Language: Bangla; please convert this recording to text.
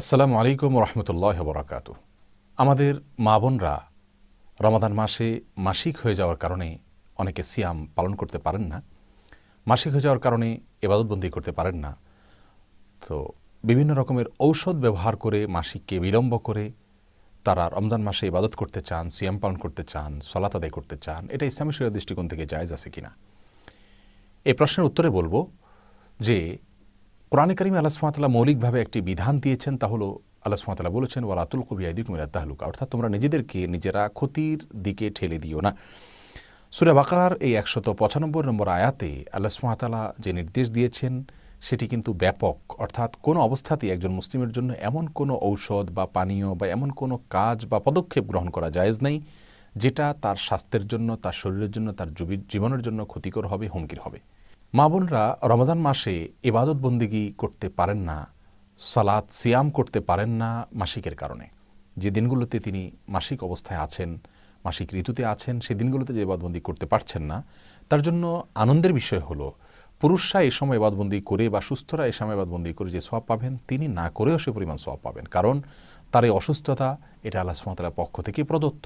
আসসালামু আলাইকুম রহমতুল্লাহ বরাকাতু। আমাদের মা বোনরা রমাদান মাসে মাসিক হয়ে যাওয়ার কারণে অনেকে সিয়াম পালন করতে পারেন না, মাসিক হয়ে যাওয়ার কারণে ইবাদতবন্দি করতে পারেন না। তো বিভিন্ন রকমের ঔষধ ব্যবহার করে মাসিককে বিলম্ব করে তারা রমজান মাসে ইবাদত করতে চান, সিয়াম পালন করতে চান, সলাত আদায় করতে চান। এটা ইসলামী শরীয়তের দৃষ্টিকোণ থেকে জায়েজ আছে কিনা, এই প্রশ্নের উত্তরে বলবো যে কোরআনে কারিমে আল্লাহ সুবহানাহু ওয়া তাআলা মৌলিকভাবে একটি বিধান দিয়েছেন। তা হলো আল্লাহ সুবহানাহু ওয়া তাআলা বলেছেন, ওয়ালা তুলকু বিআইদিকুম ইলা তাহলুকা, অর্থাৎ তোমরা নিজেদেরকে নিজেরা ক্ষতির দিকে ঠেলে দিও না। সূরা বাকারার এই ১৯৫ নম্বর আয়াতে আল্লাহ সুবহানাহু ওয়া তাআলা যে নির্দেশ দিয়েছেন সেটি কিন্তু ব্যাপক, অর্থাৎ কোনো অবস্থাতেই একজন মুসলিমের জন্য এমন কোনো ঔষধ বা পানীয় বা এমন কোনো কাজ বা পদক্ষেপ গ্রহণ করা জায়েজ নেই যেটা তার স্বাস্থ্যের জন্য, তার শরীরের জন্য, তার জীবনের জন্য ক্ষতিকর হবে, হুমকির হবে। মা বোনরা রমাদান মাসে ইবাদত বন্দিগি করতে পারেন না, সালাত সিয়াম করতে পারেন না মাসিকের কারণে। যে দিনগুলোতে তিনি মাসিক অবস্থায় আছেন, মাসিক ঋতুতে আছেন, সেই দিনগুলোতে যে ইবাদতবন্দি করতে পারছেন না, তার জন্য আনন্দের বিষয় হলো পুরুষরা এই সময় ইবাদতবন্দি করে বা সুস্থরা এই সময় ইবাদতবন্দি করে যে সওয়াব পাবেন, তিনি না করেও সে পরিমাণ সওয়াব পাবেন, কারণ তার এই অসুস্থতা এটা আল্লাহ সুবহানাহু ওয়া তাআলার পক্ষ থেকে প্রদত্ত।